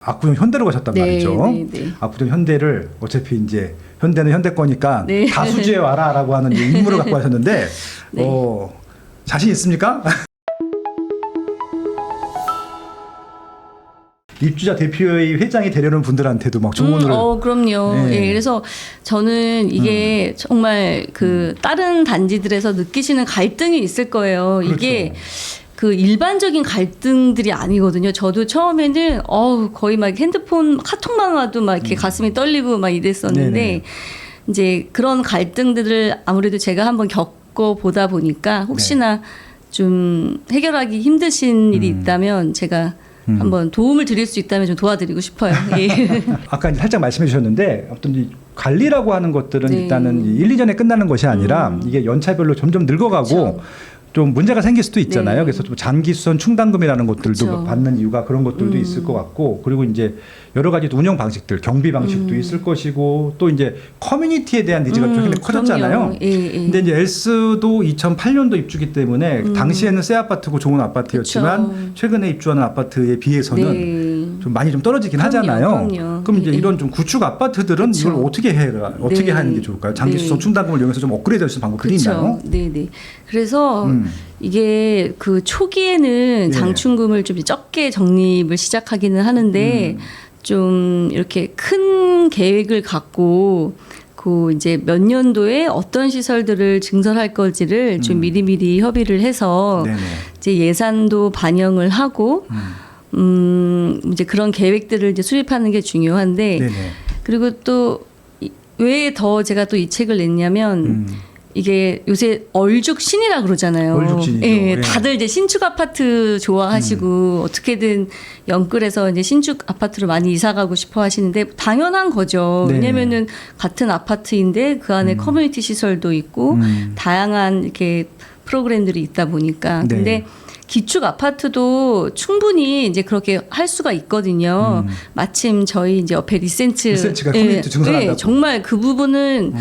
압구정 현대로 가셨단 말이죠. 네. 압구정 현대를 어차피 이제 현대는 현대 거니까 네. 다수지에 와라라고 하는 이제 임무를 갖고 하셨는데 네. 자신 있습니까? 입주자 대표의 회장이 되려는 분들한테도 막 조언을 그럼요. 네. 예, 그래서 저는 이게 정말 그 다른 단지들에서 느끼시는 갈등이 있을 거예요. 그렇죠. 이게 그 일반적인 갈등들이 아니거든요. 저도 처음에는 거의 막 핸드폰 카톡만 와도 막 이렇게 가슴이 떨리고 막 이랬었는데 네네. 이제 그런 갈등들을 아무래도 제가 한번 겪어보다 보니까 혹시나 좀 해결하기 힘드신 일이 있다면 제가 한번 도움을 드릴 수 있다면 좀 도와드리고 싶어요. 예. 아까 이제 살짝 말씀해 주셨는데 어떤 이 관리라고 하는 것들은 네. 일단은 1, 2년에 끝나는 것이 아니라 이게 연차별로 점점 늙어가고 그렇죠. 좀 문제가 생길 수도 있잖아요. 네. 그래서 좀 장기수선 충당금이라는 것들도 그렇죠. 받는 이유가 그런 것들도 있을 것 같고, 그리고 이제 여러 가지 운영 방식들, 경비 방식도 있을 것이고, 또 이제 커뮤니티에 대한 니즈가 좀 굉장히 커졌잖아요. 예. 근데 이제 엘스도 2008년도 입주기 때문에 당시에는 새 아파트고 좋은 아파트였지만 그쵸. 최근에 입주하는 아파트에 비해서는 네. 좀 많이 좀 떨어지긴 그럼요, 하잖아요. 그럼요. 그럼 이제 예. 이런 좀 구축 아파트들은 그쵸. 이걸 어떻게 어떻게 네. 하는 게 좋을까요? 장기수선 네. 충당금을 이용해서 좀 업그레이드 할 수 있는 방법들이 있나요? 네네. 그래서 음. 이게 그 초기에는 예. 장충금을 좀 적게 적립을 시작하기는 하는데 좀 이렇게 큰 계획을 갖고 그 이제 몇 년도에 어떤 시설들을 증설할 건지를 좀 미리미리 협의를 해서 네네. 이제 예산도 반영을 하고 이제 그런 계획들을 이제 수립하는 게 중요한데 네네. 그리고 또 왜 더 제가 또 이 책을 냈냐면 이게 요새 얼죽신이라 그러잖아요. 얼죽신이죠. 예, 예. 다들 이제 신축 아파트 좋아하시고 어떻게든 영끌에서 이제 신축 아파트로 많이 이사 가고 싶어 하시는데 당연한 거죠. 네. 왜냐면은 같은 아파트인데 그 안에 커뮤니티 시설도 있고 다양한 이렇게 프로그램들이 있다 보니까. 네. 근데 기축 아파트도 충분히 이제 그렇게 할 수가 있거든요. 마침 저희 이제 옆에 리센츠가 커뮤니티 증설한다고. 정말 그 부분은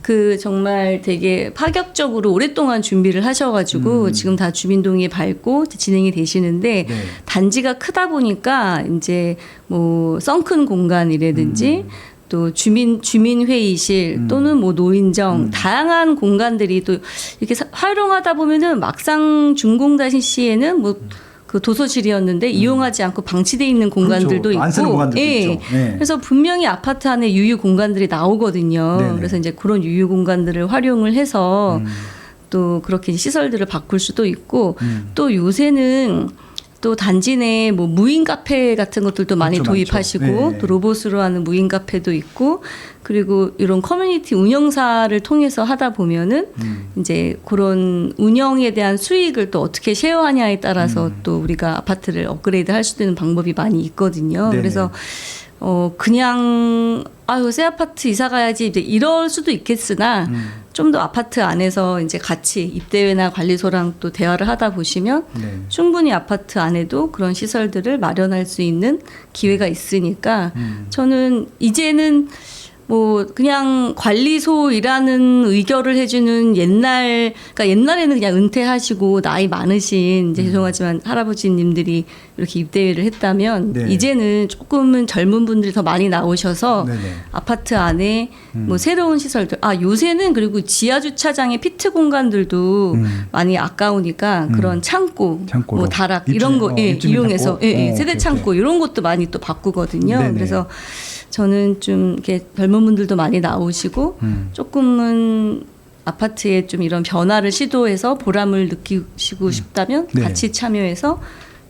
그 정말 되게 파격적으로 오랫동안 준비를 하셔가지고 지금 다 주민동의 밟고 진행이 되시는데 네. 단지가 크다 보니까 이제 뭐 썬큰 공간이라든지 또 주민 회의실 또는 뭐 노인정 다양한 공간들이 또 이렇게 활용하다 보면은 막상 준공단시 시에는 뭐 그 도서실이었는데 이용하지 않고 방치돼 있는 공간들도 그렇죠. 있고, 안 쓰는 공간들도 예. 있죠. 네. 그래서 분명히 아파트 안에 유유 공간들이 나오거든요. 네네. 그래서 이제 그런 유유 공간들을 활용을 해서 또 그렇게 시설들을 바꿀 수도 있고 또 요새는 또 단지 내 뭐 무인 카페 같은 것들도 많이 그렇죠, 도입하시고 많죠. 네. 또 로봇으로 하는 무인 카페도 있고 그리고 이런 커뮤니티 운영사를 통해서 하다 보면은 이제 그런 운영에 대한 수익을 또 어떻게 쉐어하냐에 따라서 또 우리가 아파트를 업그레이드 할 수 있는 방법이 많이 있거든요. 네네. 그래서 그냥 새 아파트 이사 가야지 이제 이럴 수도 있겠으나 좀 더 아파트 안에서 이제 같이 입대회나 관리소랑 또 대화를 하다 보시면 네. 충분히 아파트 안에도 그런 시설들을 마련할 수 있는 기회가 있으니까 저는 이제는 뭐 그냥 관리소 일하는 의결을 해주는 그러니까 옛날에는 그냥 은퇴하시고 나이 많으신 이제 죄송하지만 할아버지님들이 이렇게 입대회를 했다면 네. 이제는 조금은 젊은 분들이 더 많이 나오셔서 네네. 아파트 안에 뭐 새로운 시설들 요새는 그리고 지하 주차장의 피트 공간들도 많이 아까우니까 그런 창고로. 뭐 다락 이런 거 입주민 이용해서 창고? 세대 오케이, 창고 이런 것도 많이 또 바꾸거든요. 네네. 그래서 저는 좀 이렇게 젊은 분들도 많이 나오시고 조금은 아파트에 좀 이런 변화를 시도해서 보람을 느끼시고 싶다면 네. 같이 참여해서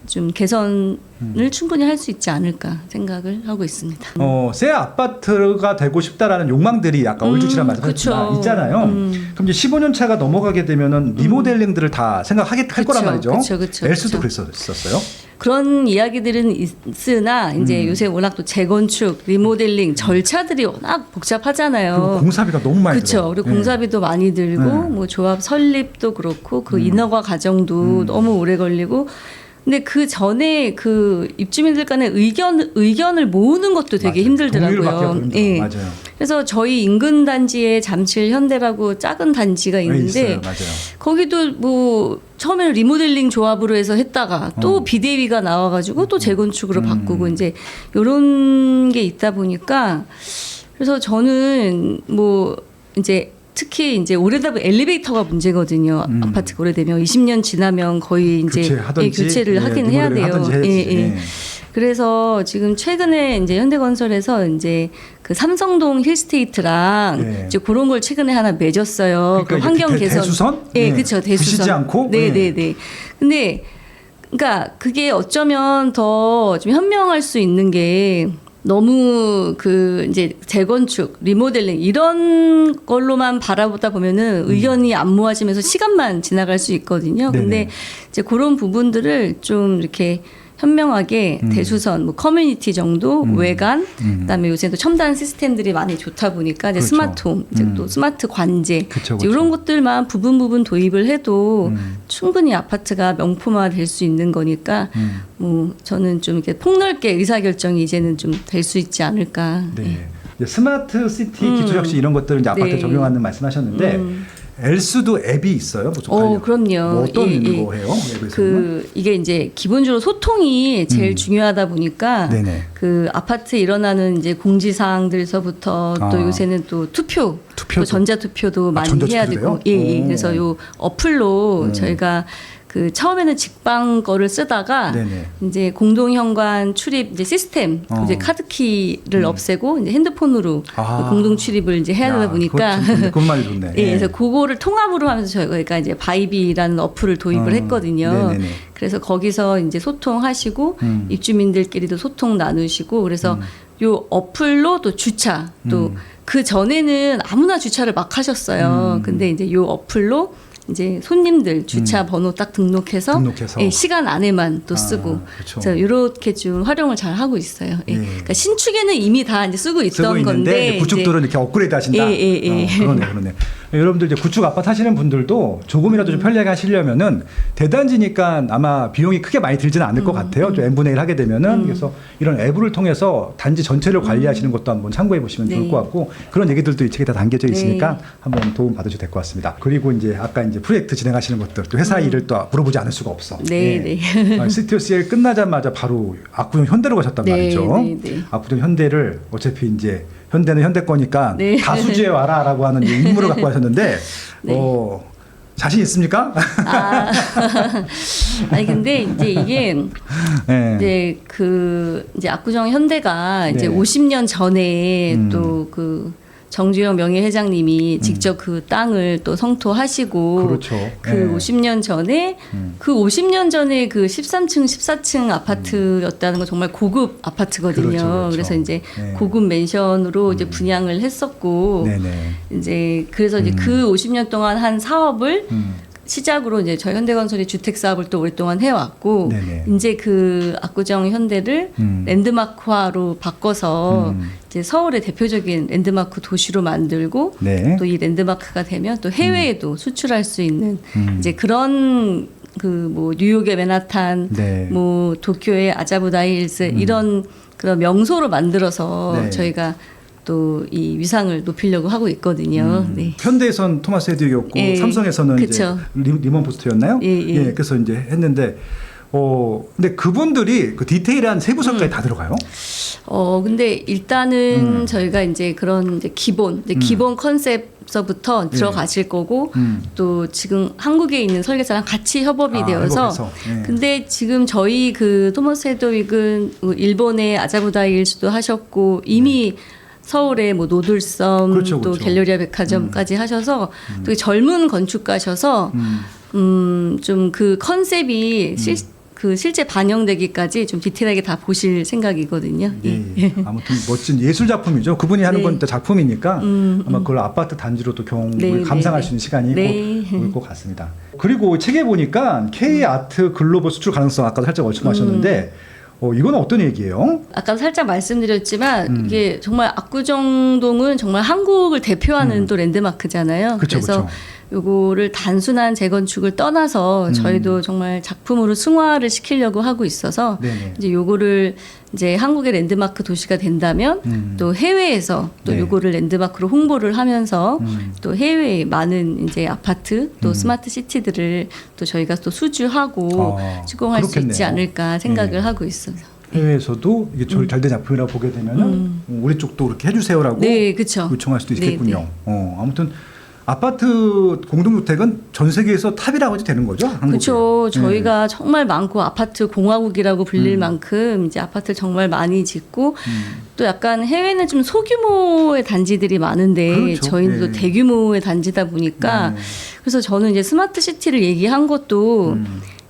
좀 개선을 충분히 할 수 있지 않을까 생각을 하고 있습니다. 새 아파트가 되고 싶다라는 욕망들이 아까 얼죽이란 말씀하셨지만 그쵸. 있잖아요. 그럼 이제 15년 차가 넘어가게 되면은 리모델링들을 다 생각할 거란 말이죠. 그쵸. 엘스도 그랬었어요. 그런 이야기들은 있으나 이제 요새 워낙 또 재건축, 리모델링 절차들이 워낙 복잡하잖아요. 그리고 공사비가 너무 많이 그렇죠. 들어요. 그리고 예. 공사비도 많이 들고 네. 뭐 조합 설립도 그렇고 그 인허가 과정도 너무 오래 걸리고 근데 그 전에 그 입주민들 간의 의견을 모으는 것도 되게 동의를 받기가 힘들더라고요. 힘들어. 예. 맞아요. 그래서 저희 인근 단지에 잠실 현대라고 작은 단지가 있어요. 있는데 맞아요. 거기도 뭐 처음에는 리모델링 조합으로 해서 했다가 또 비대위가 나와가지고 또 재건축으로 바꾸고 이제 이런 게 있다 보니까 그래서 저는 뭐 이제 특히 이제 오래다 보면 엘리베이터가 문제거든요. 아파트가 오래되면 20년 지나면 거의 이제 교체를 하긴 해야 돼요. 그래서 지금 최근에 이제 현대건설에서 이제 그 삼성동 힐스테이트랑 이제 그런 걸 최근에 하나 맺었어요. 그러니까 그 환경 개선. 대수선? 네, 그렇죠. 대수선. 부시지 않고? 네. 근데 그러니까 그게 어쩌면 더 좀 현명할 수 있는 게 너무 그 이제 재건축, 리모델링 이런 걸로만 바라보다 보면은 의견이 안 모아지면서 시간만 지나갈 수 있거든요. 근데 이제 그런 부분들을 좀 이렇게 현명하게 대수선, 뭐 커뮤니티 정도, 외관, 그다음에 요새 또 첨단 시스템들이 많이 좋다 보니까 이제 그렇죠. 스마트홈, 이제 또 스마트 관제 그쵸. 이런 것들만 부분 도입을 해도 충분히 아파트가 명품화 될 수 있는 거니까 뭐 저는 좀 이렇게 폭넓게 의사결정이 이제는 좀 될 수 있지 않을까. 네. 이제 스마트 시티 기초 혁신 이런 것들을 이제 아파트에 적용하는 말씀하셨는데. 엘스도 앱이 있어요? 그럼요. 뭐 어떤 거 해요? 앱에서는? 이게 이제 기본적으로 소통이 제일 중요하다 보니까 그 아파트에 일어나는 이제 공지사항들서부터 또 요새는 또 투표, 또 전자투표도 많이 해야 되고, 그래서 요 어플로 저희가 그 처음에는 직방 거를 쓰다가 이제 공동현관 출입 이제 시스템 이제 카드키를 없애고 이제 핸드폰으로 공동 출입을 이제 해야 되다 보니까 그것만이 좋네. 그래서 그거를 통합으로 하면서 저희가 이제 바이비라는 어플을 도입을 했거든요. 그래서 거기서 이제 소통하시고 입주민들끼리도 소통 나누시고 그래서 요 어플로 또 주차 또 그 전에는 아무나 주차를 막 하셨어요. 근데 이제 요 어플로 이제 손님들 주차 번호 딱 등록해서. 시간 안에만 또 쓰고 그래서 이렇게 좀 활용을 잘 하고 있어요. 그러니까 신축에는 이미 다 이제 쓰고 있던 건데 구축들은 이렇게 업그레이드 하신다. 그러네. 여러분들 이제 구축 아파트 하시는 분들도 조금이라도 좀 편리하게 하시려면은 대단지니까 아마 비용이 크게 많이 들지는 않을 것 같아요. 좀 n분의 1 하게 되면은 그래서 이런 앱을 통해서 단지 전체를 관리하시는 것도 한번 참고해 보시면 좋을 것 같고 그런 얘기들도 이 책에 다 담겨져 있으니까 한번 도움 받으셔도 될 것 같습니다. 그리고 이제 아까 이제 프로젝트 진행하시는 것들 또 회사 일을 또 물어보지 않을 수가 없어. CTOCL 끝나자마자 바로 압구정 현대로 가셨단 말이죠. 압구정 현대를 어차피 이제 현대는 현대 거니까 다 수주해 와라라고 하는 임무를 갖고 하셨는데 자신 있습니까? 아니 근데 이제 이게 이제 그 이제 압구정 현대가 이제 50년 전에 또 그 정주영 명예회장님이 직접 그 땅을 또 성토하시고 그 50년 전에 그 50년 전에 그 13층, 14층 아파트였다는 건 정말 고급 아파트거든요. 그래서 이제 고급 맨션으로 이제 분양을 했었고 이제 그래서 이제 그 50년 동안 한 사업을 시작으로 이제 저희 현대건설이 주택 사업을 또 오랫동안 해왔고 이제 그 압구정 현대를 랜드마크화로 바꿔서 이제 서울의 대표적인 랜드마크 도시로 만들고 또 이 랜드마크가 되면 또 해외에도 수출할 수 있는 이제 그런 그 뭐 뉴욕의 맨하탄, 뭐 도쿄의 아자부다이 힐스 이런 그런 명소로 만들어서 저희가 또 이 위상을 높이려고 하고 있거든요. 현대에선 토마스 헤드윅이었고 삼성에서는 이제 리먼 포스터였나요? 그래서 이제 했는데 근데 그분들이 그 디테일한 세부설까지 다 들어가요? 근데 일단은 저희가 이제 그런 이제 기본 컨셉서부터 들어가실 거고 또 지금 한국에 있는 설계사랑 같이 협업이 되어서 근데 지금 저희 그 토마스 헤드윅은 일본의 아자부다일스도 하셨고 이미 서울의 뭐 노들섬 또 갤러리아 백화점까지 하셔서 또 젊은 건축가셔서 좀 그 컨셉이 실제 반영되기까지 좀 디테일하게 다 보실 생각이거든요. 아무튼 멋진 예술 작품이죠. 그분이 하는 건 작품이니까 아마 그걸 아파트 단지로도 감상할 수 있는 시간이 올 것 같습니다. 그리고 책에 보니까 K 아트 글로벌 수출 가능성 아까도 살짝 말씀하셨는데 이건 어떤 얘기예요? 아까 살짝 말씀드렸지만 이게 정말 압구정동은 정말 한국을 대표하는 또 랜드마크잖아요. 그래서 요거를 단순한 재건축을 떠나서 저희도 정말 작품으로 승화를 시키려고 하고 있어서 네네. 이제 요거를 이제 한국의 랜드마크 도시가 된다면 또 해외에서 또 네. 요거를 랜드마크로 홍보를 하면서 또 해외에 많은 이제 아파트 또 스마트 시티들을 또 저희가 또 수주하고 시공할 수 있지 그렇겠네요. 않을까 생각을 네. 하고 있어요. 해외에서도 이게 잘된 작품이라고 보게 되면은 우리 쪽도 그렇게 해주세요라고 네, 그렇죠. 요청할 수도 네, 있겠군요. 아무튼 아파트 공동주택은 전 세계에서 탑이라고 해도 되는 거죠? 한국에? 그렇죠. 네. 저희가 정말 많고 아파트 공화국이라고 불릴 만큼 이제 아파트를 정말 많이 짓고 또 약간 해외는 좀 소규모의 단지들이 많은데 그렇죠. 저희는 또 네. 대규모의 단지다 보니까 네. 그래서 저는 이제 스마트 시티를 얘기한 것도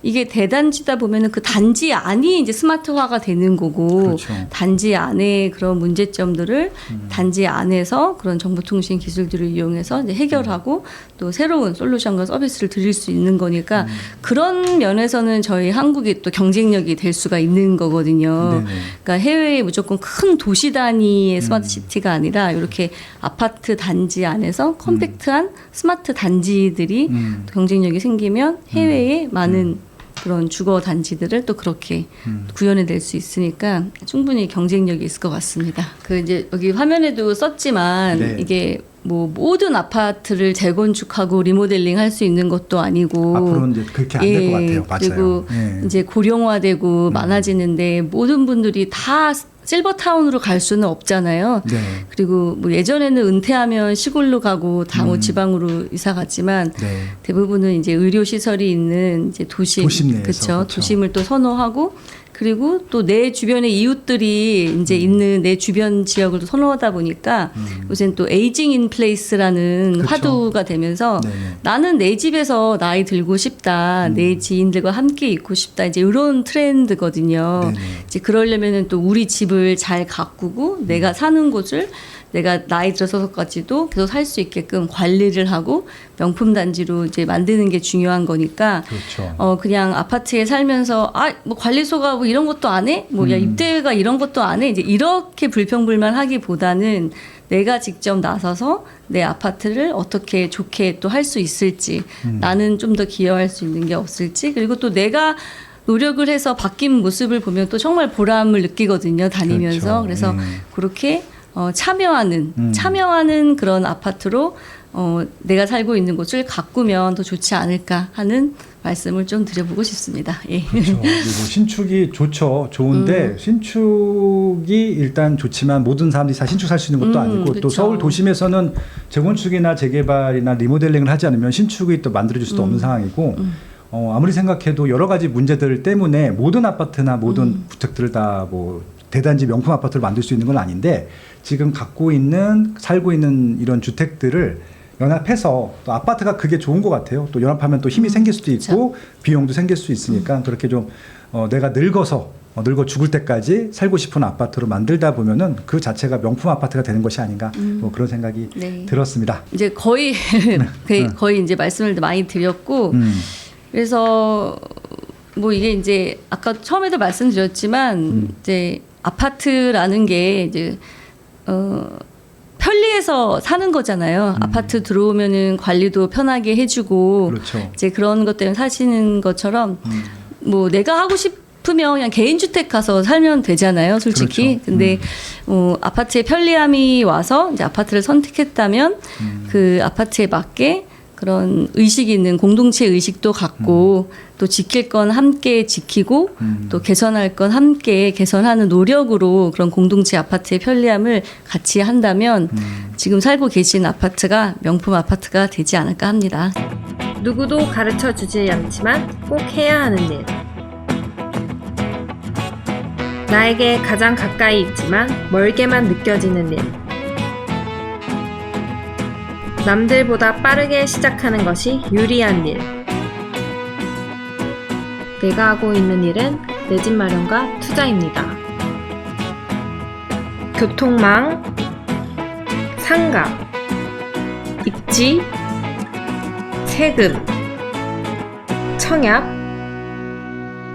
이게 대단지다 보면은 그 단지 안이 이제 스마트화가 되는 거고 그렇죠. 단지 안에 그런 문제점들을 단지 안에서 그런 정보통신 기술들을 이용해서 이제 해결하고 또 새로운 솔루션과 서비스를 드릴 수 있는 거니까 그런 면에서는 저희 한국이 또 경쟁력이 될 수가 있는 거거든요. 네네. 그러니까 해외에 무조건 큰 도시 단위의 스마트 시티가 아니라 이렇게 아파트 단지 안에서 컴팩트한 스마트 단지들이 경쟁력이 생기면 해외에 많은 그런 주거 단지들을 또 그렇게 구현해낼 수 있으니까 충분히 경쟁력이 있을 것 같습니다. 그 이제 여기 화면에도 썼지만 네. 이게 뭐 모든 아파트를 재건축하고 리모델링 할 수 있는 것도 아니고 앞으로는 이제 그렇게 안 될 것 같아요. 맞아요. 그리고 예. 이제 고령화되고 많아지는데 모든 분들이 다 실버타운으로 갈 수는 없잖아요. 네. 그리고 뭐 예전에는 은퇴하면 시골로 가고 다 뭐 지방으로 이사 갔지만 네. 대부분은 이제 의료 시설이 있는 이제 도심 내에서, 그쵸? 그쵸. 도심을 또 선호하고 그리고 또 내 주변의 이웃들이 이제 있는 내 주변 지역을 또 선호하다 보니까 요새는 또 에이징 인 플레이스라는 그쵸. 화두가 되면서 네네. 나는 내 집에서 나이 들고 싶다, 내 지인들과 함께 있고 싶다, 이제 이런 트렌드거든요. 네네. 이제 그러려면은 또 우리 집을 잘 가꾸고 내가 사는 곳을 내가 나이 들어서까지도 계속 살 수 있게끔 관리를 하고 명품 단지로 이제 만드는 게 중요한 거니까 그렇죠. 그냥 아파트에 살면서 뭐 관리소가 뭐 이런 것도 안 해? 뭐 야 입대가 이런 것도 안 해? 이제 이렇게 불평불만하기보다는 내가 직접 나서서 내 아파트를 어떻게 좋게 또 할 수 있을지 나는 좀 더 기여할 수 있는 게 없을지 그리고 또 내가 노력을 해서 바뀐 모습을 보면 또 정말 보람을 느끼거든요. 다니면서. 그렇죠. 그래서 그렇게 참여하는 그런 아파트로 내가 살고 있는 곳을 가꾸면 더 좋지 않을까 하는 말씀을 좀 드려보고 싶습니다. 예. 그렇죠. 그리고 신축이 좋죠. 좋은데 신축이 일단 좋지만 모든 사람들이 다 신축 살 수 있는 것도 아니고 그렇죠. 또 서울 도심에서는 재건축이나 재개발이나 리모델링을 하지 않으면 신축이 또 만들어질 수도 없는 상황이고 아무리 생각해도 여러 가지 문제들 때문에 모든 아파트나 모든 주택들을 다 뭐 대단지 명품 아파트를 만들 수 있는 건 아닌데 지금 살고 있는 이런 주택들을 연합해서 또 아파트가 그게 좋은 것 같아요. 또 연합하면 또 힘이 생길 수도 있고 비용도 생길 수 있으니까 그렇게 좀 내가 늙어 죽을 때까지 살고 싶은 아파트로 만들다 보면은 그 자체가 명품 아파트가 되는 것이 아닌가 뭐 그런 생각이 네. 들었습니다. 이제 거의 이제 말씀을 많이 드렸고 그래서 뭐 이게 이제 아까 처음에도 말씀드렸지만 이제 아파트라는 게 이제 편리해서 사는 거잖아요. 아파트 들어오면은 관리도 편하게 해주고 그렇죠. 이제 그런 것 때문에 사시는 것처럼 뭐 내가 하고 싶으면 그냥 개인 주택 가서 살면 되잖아요, 솔직히. 그렇죠. 근데 아파트의 편리함이 와서 이제 아파트를 선택했다면 그 아파트에 맞게 그런 의식이 있는 공동체 의식도 갖고 또 지킬 건 함께 지키고 또 개선할 건 함께 개선하는 노력으로 그런 공동체 아파트의 편리함을 같이 한다면 지금 살고 계신 아파트가 명품 아파트가 되지 않을까 합니다. 누구도 가르쳐 주지 않지만 꼭 해야 하는 일. 나에게 가장 가까이 있지만 멀게만 느껴지는 일. 남들보다 빠르게 시작하는 것이 유리한 일. 내가 하고 있는 일은 내 집 마련과 투자입니다. 교통망, 상가, 입지, 세금, 청약.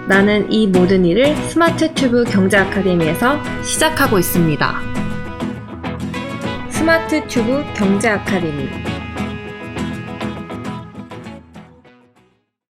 나는 이 모든 일을 스마트 튜브 경제 아카데미에서 시작하고 있습니다. 스마트 튜브 경제 아카데미